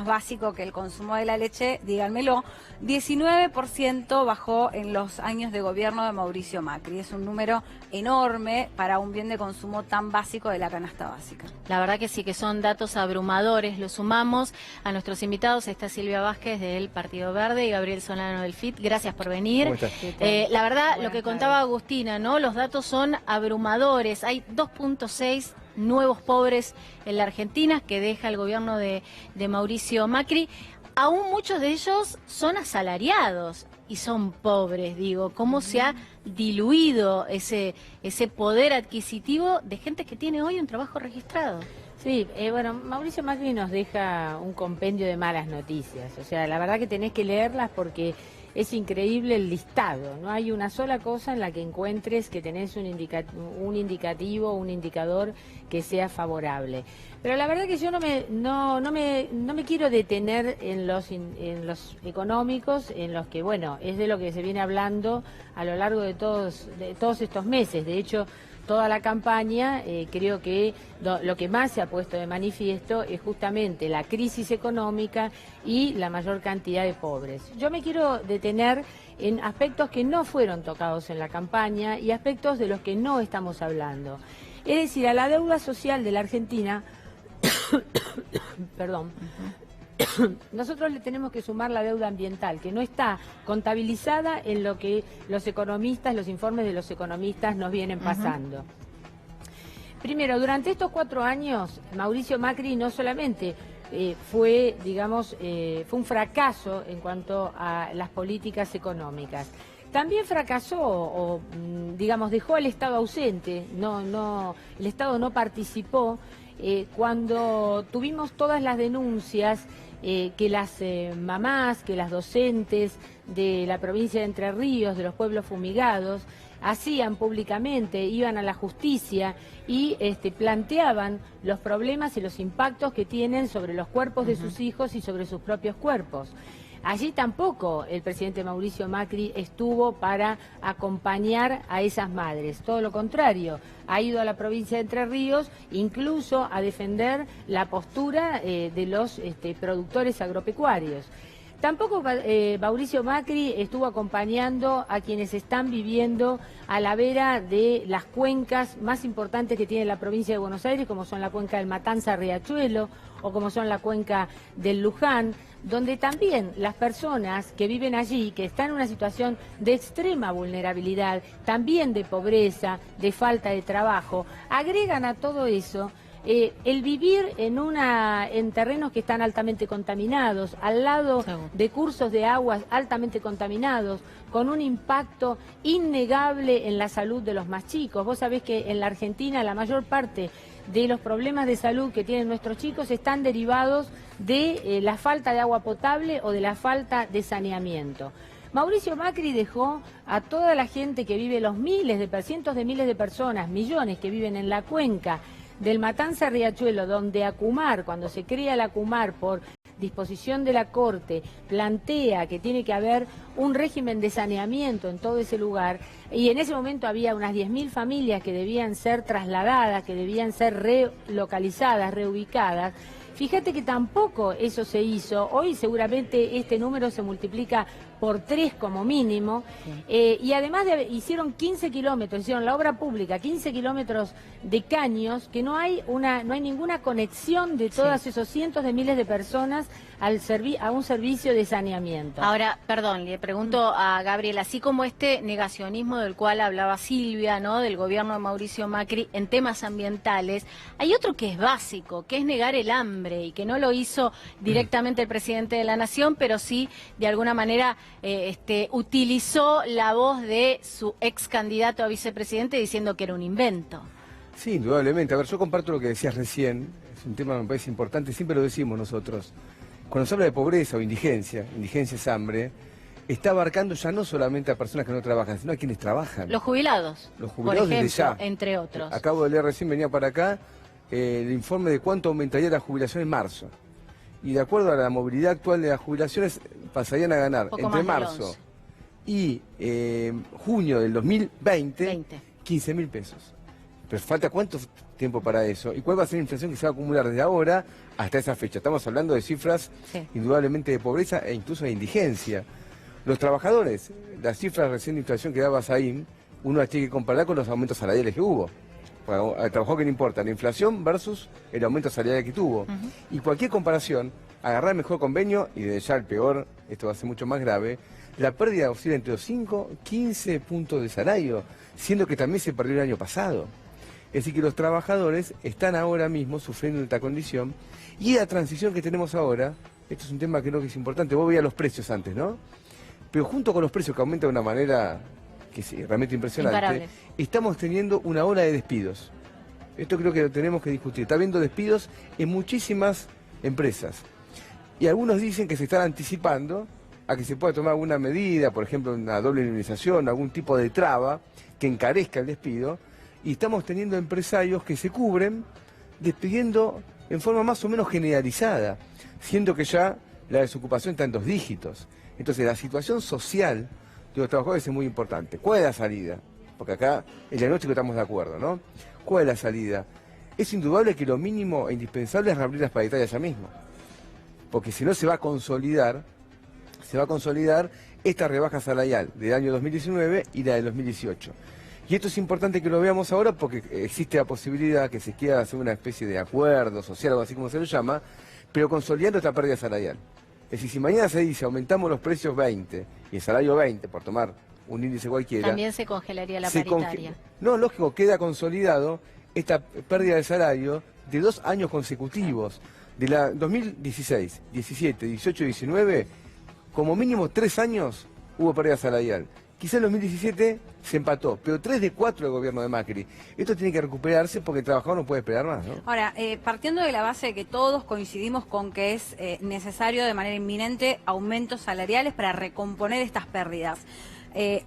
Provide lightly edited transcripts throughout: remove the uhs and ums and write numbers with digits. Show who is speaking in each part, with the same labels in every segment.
Speaker 1: más básico que el consumo de la leche, díganmelo, 19% bajó en los años de gobierno de Mauricio Macri. Es un número enorme para un bien de consumo tan básico de la canasta básica.
Speaker 2: La verdad que sí, que son datos abrumadores. Lo sumamos a nuestros invitados. Está Silvia Vázquez del Partido Verde y Gabriel Solano del FIT. Gracias por venir. La verdad, lo que contaba Agustina, ¿no? Los datos son abrumadores. Hay 2.6 nuevos pobres en la Argentina que deja el gobierno de Mauricio Macri. Aún muchos de ellos son asalariados y son pobres, digo. ¿Cómo se ha diluido ese poder adquisitivo de gente que tiene hoy un trabajo registrado?
Speaker 3: Sí, bueno, Mauricio Macri nos deja un compendio de malas noticias. O sea, la verdad que tenés que leerlas porque es increíble el listado. No hay una sola cosa en la que encuentres que tenés un indicativo, un indicador que sea favorable. Pero la verdad que yo no me quiero detener en los económicos, en los que, bueno, es de lo que se viene hablando a lo largo de todos estos meses. De hecho, toda la campaña, creo que lo que más se ha puesto de manifiesto es justamente la crisis económica y la mayor cantidad de pobres. Yo me quiero detener en aspectos que no fueron tocados en la campaña y aspectos de los que no estamos hablando. Es decir, a la deuda social de la Argentina, perdón, nosotros le tenemos que sumar la deuda ambiental, que no está contabilizada en lo que los informes de los economistas nos vienen pasando. Primero, durante estos 4 años, Mauricio Macri no solamente fue un fracaso en cuanto a las políticas económicas, también fracasó dejó al Estado ausente, el Estado no participó cuando tuvimos todas las denuncias que las mamás, que las docentes de la provincia de Entre Ríos, de los pueblos fumigados, hacían públicamente, iban a la justicia y planteaban los problemas y los impactos que tienen sobre los cuerpos de sus hijos y sobre sus propios cuerpos. Allí tampoco el presidente Mauricio Macri estuvo para acompañar a esas madres, todo lo contrario, ha ido a la provincia de Entre Ríos incluso a defender la postura de los productores agropecuarios. Tampoco Mauricio Macri estuvo acompañando a quienes están viviendo a la vera de las cuencas más importantes que tiene la provincia de Buenos Aires, como son la cuenca del Matanza-Riachuelo o como son la cuenca del Luján, donde también las personas que viven allí, que están en una situación de extrema vulnerabilidad, también de pobreza, de falta de trabajo, agregan a todo eso el vivir en terrenos que están altamente contaminados, al lado de cursos de aguas altamente contaminados, con un impacto innegable en la salud de los más chicos. Vos sabés que en la Argentina la mayor parte de los problemas de salud que tienen nuestros chicos están derivados de la falta de agua potable o de la falta de saneamiento. Mauricio Macri dejó a toda la gente que vive, cientos de miles de personas, millones que viven en la cuenca del Matanza-Riachuelo, donde Acumar, cuando se crea la Acumar por disposición de la Corte, plantea que tiene que haber un régimen de saneamiento en todo ese lugar, y en ese momento había unas 10.000 familias que debían ser trasladadas, que debían ser relocalizadas, reubicadas. Fíjate que tampoco eso se hizo. Hoy seguramente este número se multiplica por 3 como mínimo, y además hicieron 15 kilómetros, hicieron la obra pública, 15 kilómetros de caños, que no hay ninguna conexión de todos esos cientos de miles de personas a un servicio de saneamiento.
Speaker 2: Ahora, perdón, le pregunto a Gabriel, así como este negacionismo del cual hablaba Silvia, ¿no?, del gobierno de Mauricio Macri en temas ambientales, hay otro que es básico, que es negar el hambre, y que no lo hizo directamente el presidente de la Nación, pero sí, de alguna manera, utilizó la voz de su ex candidato a vicepresidente diciendo que era un invento.
Speaker 4: Sí, indudablemente. A ver, yo comparto lo que decías recién, es un tema que me parece importante, siempre lo decimos nosotros. Cuando se habla de pobreza o indigencia es hambre, está abarcando ya no solamente a personas que no trabajan, sino a quienes trabajan.
Speaker 2: Los jubilados, por ejemplo,
Speaker 4: desde ya.
Speaker 2: Entre otros.
Speaker 4: Acabo de leer recién, venía para acá, el informe de cuánto aumentaría la jubilación en marzo. Y de acuerdo a la movilidad actual de las jubilaciones, pasarían a ganar entre marzo y junio del 2020, 15.000 pesos. Pero falta cuánto tiempo para eso y cuál va a ser la inflación que se va a acumular desde ahora hasta esa fecha. Estamos hablando de cifras indudablemente de pobreza e incluso de indigencia. Los trabajadores, las cifras recién de inflación que daba Saim, uno las tiene que comparar con los aumentos salariales que hubo. Al trabajador que le importa la inflación versus el aumento salarial que tuvo. Y cualquier comparación, agarrar el mejor convenio y de ya el peor, esto va a ser mucho más grave, la pérdida oscila entre los 5 y 15 puntos de salario, siendo que también se perdió el año pasado. Es decir, que los trabajadores están ahora mismo sufriendo esta condición y la transición que tenemos ahora, esto es un tema que creo que es importante, vos veías los precios antes, ¿no? Pero junto con los precios que aumentan de una manera que es realmente impresionante,
Speaker 2: imparable,
Speaker 4: estamos teniendo una ola de despidos. Esto creo que lo tenemos que discutir. Está habiendo despidos en muchísimas empresas. Y algunos dicen que se están anticipando a que se pueda tomar alguna medida, por ejemplo, una doble indemnización, algún tipo de traba que encarezca el despido. Y estamos teniendo empresarios que se cubren despidiendo en forma más o menos generalizada, siendo que ya la desocupación está en 2 dígitos. Entonces la situación social de los trabajadores es muy importante. ¿Cuál es la salida? Porque acá el diagnóstico estamos de acuerdo, ¿no? ¿Cuál es la salida? Es indudable que lo mínimo e indispensable es reabrir las paritarias ya mismo. Porque si no se va a consolidar esta rebaja salarial del año 2019 y la del 2018. Y esto es importante que lo veamos ahora porque existe la posibilidad que se quiera hacer una especie de acuerdo social, o así como se lo llama, pero consolidando esta pérdida salarial. Es decir, si mañana se dice aumentamos los precios 20 y el salario 20, por tomar un índice cualquiera...
Speaker 2: También se congelaría la paritaria.
Speaker 4: No, lógico, queda consolidado esta pérdida de salario de 2 años consecutivos. De la 2016, 17, 18 y 19, como mínimo 3 años hubo pérdida salarial. Quizá en 2017 se empató, pero 3 de 4 del gobierno de Macri. Esto tiene que recuperarse porque el trabajador no puede esperar más, ¿no?
Speaker 1: Ahora, partiendo de la base de que todos coincidimos con que es necesario de manera inminente aumentos salariales para recomponer estas pérdidas.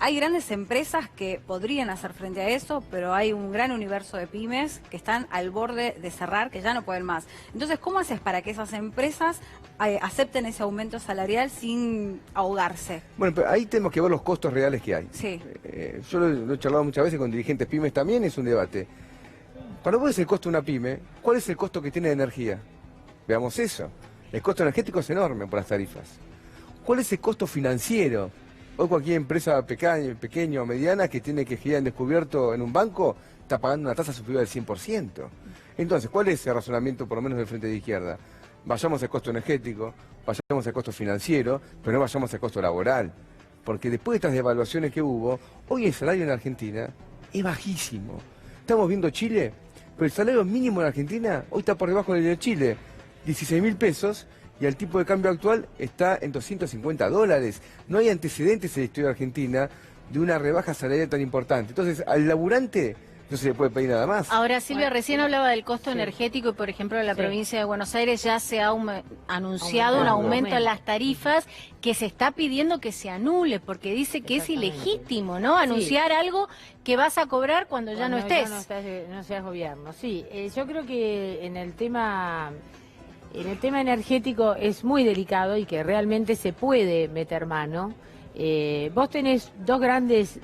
Speaker 1: Hay grandes empresas que podrían hacer frente a eso, pero hay un gran universo de pymes que están al borde de cerrar, que ya no pueden más. Entonces, ¿cómo haces para que esas empresas acepten ese aumento salarial sin ahogarse?
Speaker 4: Bueno, pero ahí tenemos que ver los costos reales que hay.
Speaker 1: Sí.
Speaker 4: Yo lo he charlado muchas veces con dirigentes pymes también, es un debate. Cuando vos ves el costo de una pyme, ¿cuál es el costo que tiene de energía? Veamos eso. El costo energético es enorme por las tarifas. ¿Cuál es el costo financiero? Hoy cualquier empresa pequeña o mediana que tiene que girar en descubierto en un banco está pagando una tasa superior del 100%. Entonces, ¿cuál es el razonamiento por lo menos del Frente de Izquierda? Vayamos al costo energético, vayamos al costo financiero, pero no vayamos al costo laboral. Porque después de estas devaluaciones que hubo, hoy el salario en Argentina es bajísimo. Estamos viendo Chile, pero el salario mínimo en Argentina hoy está por debajo del de Chile, 16.000 pesos. Y el tipo de cambio actual está en $250. No hay antecedentes en la historia argentina de una rebaja salarial tan importante. Entonces, al laburante no se le puede pedir nada más.
Speaker 2: Ahora, Silvia, recién hablaba del costo energético y, por ejemplo, en la provincia de Buenos Aires ya se ha anunciado un aumento en las tarifas que se está pidiendo que se anule, porque dice que es ilegítimo, ¿no? Anunciar algo que vas a cobrar cuando ya no estés.
Speaker 3: No seas gobierno, sí. Yo creo que en el tema energético es muy delicado y que realmente se puede meter mano. Vos tenés dos grandes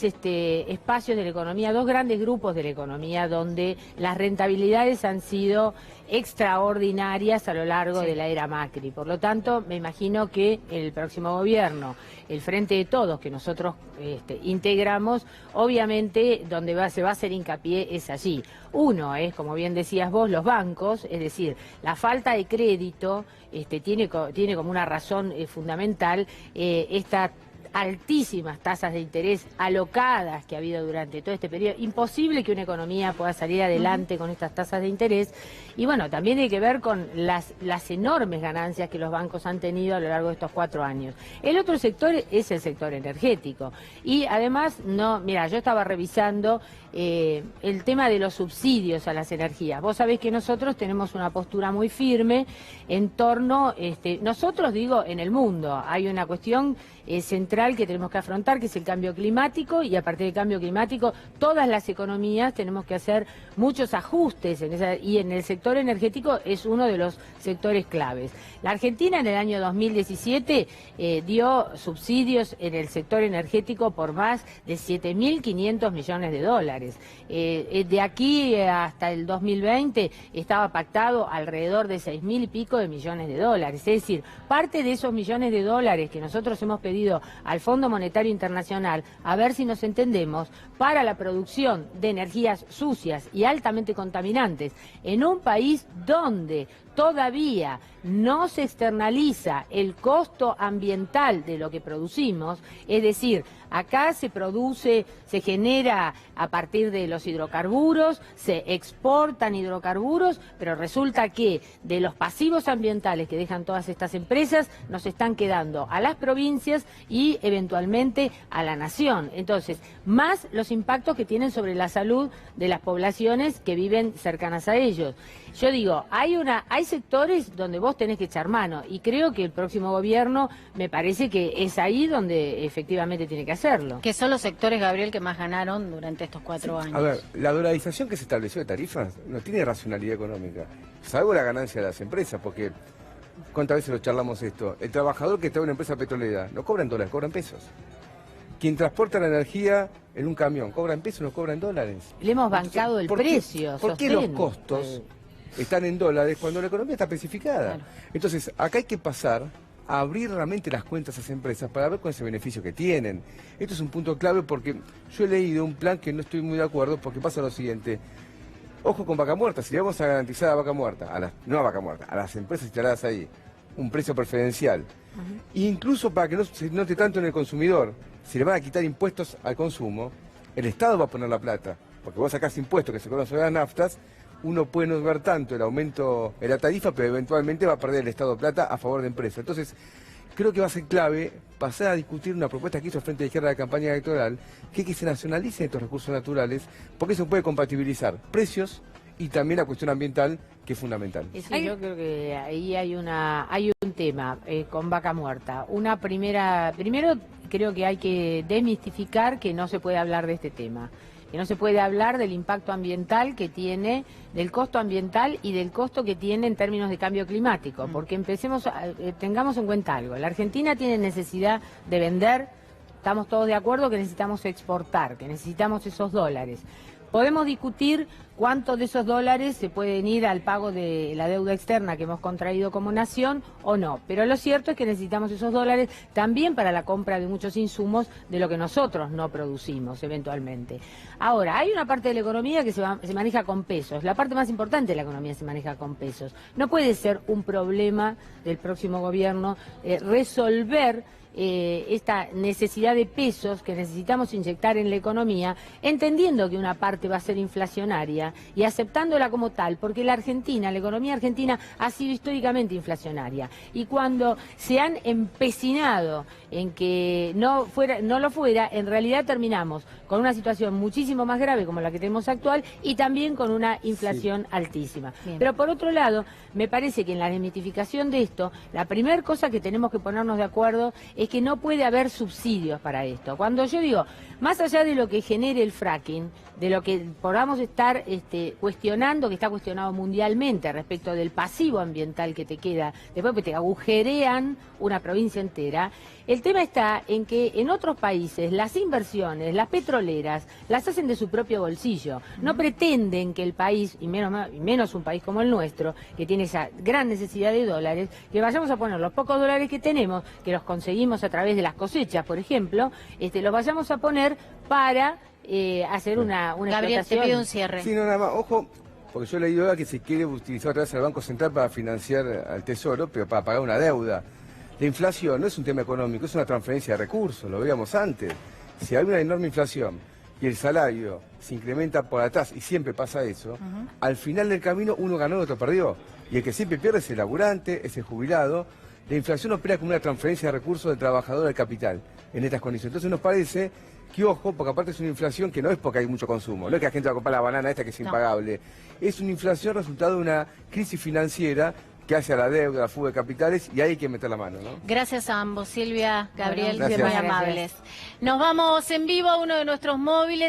Speaker 3: espacios de la economía, 2 grandes grupos de la economía donde las rentabilidades han sido extraordinarias a lo largo de la era Macri. Por lo tanto, me imagino que el próximo gobierno, el Frente de Todos que nosotros integramos, obviamente donde se va a hacer hincapié es allí. Uno es, como bien decías vos, los bancos, es decir, la falta de crédito tiene como una razón fundamental esta altísimas tasas de interés alocadas que ha habido durante todo este periodo. Imposible que una economía pueda salir adelante con estas tasas de interés. Y bueno, también hay que ver con las enormes ganancias que los bancos han tenido a lo largo de estos 4 años. El otro sector es el sector energético. Y además, yo estaba revisando el tema de los subsidios a las energías. Vos sabés que nosotros tenemos una postura muy firme en torno, nosotros digo en el mundo, hay una cuestión central central que tenemos que afrontar, que es el cambio climático, y a partir del cambio climático todas las economías tenemos que hacer muchos ajustes y en el sector energético es uno de los sectores claves. La Argentina en el año 2017 dio subsidios en el sector energético por más de 7.500 millones de dólares. De aquí hasta el 2020 estaba pactado alrededor de 6.000 y pico de millones de dólares. Es decir, parte de esos millones de dólares que nosotros hemos pedido al Fondo Monetario Internacional, a ver si nos entendemos, para la producción de energías sucias y altamente contaminantes en un país donde todavía no se externaliza el costo ambiental de lo que producimos, es decir, acá se produce, se genera a partir de los hidrocarburos, se exportan hidrocarburos, pero resulta que de los pasivos ambientales que dejan todas estas empresas nos están quedando a las provincias y eventualmente a la nación. Entonces, más los impactos que tienen sobre la salud de las poblaciones que viven cercanas a ellos. Yo digo, hay sectores donde vos tenés que echar mano y creo que el próximo gobierno me parece que es ahí donde efectivamente tiene que hacerlo.
Speaker 2: Que son los sectores, Gabriel, que más ganaron durante estos 4 años.
Speaker 4: A ver, la dolarización que se estableció de tarifas no tiene racionalidad económica, salvo la ganancia de las empresas, porque ¿cuántas veces lo charlamos esto? El trabajador que está en una empresa petrolera no cobra en dólares, cobra en pesos. Quien transporta la energía en un camión cobra en pesos, no cobra en dólares.
Speaker 3: Le hemos bancado el precio.
Speaker 4: ¿Por qué los costos están en dólares cuando la economía está especificada? Claro. Entonces, acá hay que pasar a abrir realmente las cuentas a esas empresas para ver con ese beneficio que tienen. Esto es un punto clave porque yo he leído un plan que no estoy muy de acuerdo porque pasa lo siguiente. Ojo con Vaca Muerta, si le vamos a garantizar a Vaca Muerta, no a Vaca Muerta, a las empresas instaladas ahí, un precio preferencial, incluso para que no se note tanto en el consumidor, si le van a quitar impuestos al consumo, el Estado va a poner la plata, porque vos sacás impuestos que se conocen sobre las naftas, uno puede no ver tanto el aumento en la tarifa, pero eventualmente va a perder el Estado plata a favor de empresas. Entonces, creo que va a ser clave pasar a discutir una propuesta que hizo Frente de Izquierda de la campaña electoral, que se nacionalicen estos recursos naturales, porque se puede compatibilizar precios y también la cuestión ambiental, que es fundamental.
Speaker 3: Sí, yo creo que ahí hay un tema con Vaca Muerta. Primero creo que hay que desmistificar que no se puede hablar de este tema. Que no se puede hablar del impacto ambiental que tiene, del costo ambiental y del costo que tiene en términos de cambio climático, porque tengamos en cuenta algo, la Argentina tiene necesidad de vender, estamos todos de acuerdo que necesitamos exportar, que necesitamos esos dólares. Podemos discutir cuántos de esos dólares se pueden ir al pago de la deuda externa que hemos contraído como nación o no, pero lo cierto es que necesitamos esos dólares también para la compra de muchos insumos de lo que nosotros no producimos eventualmente. Ahora, hay una parte de la economía que se maneja con pesos, la parte más importante de la economía se maneja con pesos. No puede ser un problema del próximo gobierno resolver esta necesidad de pesos que necesitamos inyectar en la economía, entendiendo que una parte va a ser inflacionaria y aceptándola como tal, porque la economía argentina ha sido históricamente inflacionaria. Y cuando se han empecinado en que no lo fuera, en realidad terminamos con una situación muchísimo más grave como la que tenemos actual y también con una inflación altísima. Bien. Pero por otro lado, me parece que en la desmitificación de esto, la primera cosa que tenemos que ponernos de acuerdo es que no puede haber subsidios para esto. Cuando yo digo, más allá de lo que genere el fracking, de lo que podamos estar cuestionando, que está cuestionado mundialmente respecto del pasivo ambiental que te queda, después que te agujerean una provincia entera, el tema está en que en otros países las inversiones, las petroleras, las hacen de su propio bolsillo. No pretenden que el país, y menos un país como el nuestro, que tiene esa gran necesidad de dólares, que vayamos a poner los pocos dólares que tenemos, que los conseguimos a través de las cosechas, por ejemplo, los vayamos a poner para hacer una
Speaker 2: Gabriel,
Speaker 3: explotación.
Speaker 2: te pido un cierre.
Speaker 4: Sí, no, nada más, ojo, porque yo he leído que se quiere utilizar otra vez el Banco Central para financiar al Tesoro, pero para pagar una deuda. La inflación no es un tema económico, es una transferencia de recursos, lo veíamos antes. Si hay una enorme inflación y el salario se incrementa por atrás, y siempre pasa eso, al final del camino uno ganó y otro perdió. Y el que siempre pierde es el laburante, es el jubilado. La inflación opera como una transferencia de recursos del trabajador al capital en estas condiciones. Entonces nos parece que, ojo, porque aparte es una inflación que no es porque hay mucho consumo, no es que la gente va a comprar la banana esta que es impagable, es una inflación resultado de una crisis financiera que hace a la deuda, a la fuga de capitales, y ahí hay que meter la mano, ¿no?
Speaker 2: Gracias a ambos, Silvia, Gabriel,
Speaker 4: Bueno,
Speaker 2: muy
Speaker 4: gracias.
Speaker 2: amables. Nos vamos en vivo a uno de nuestros móviles.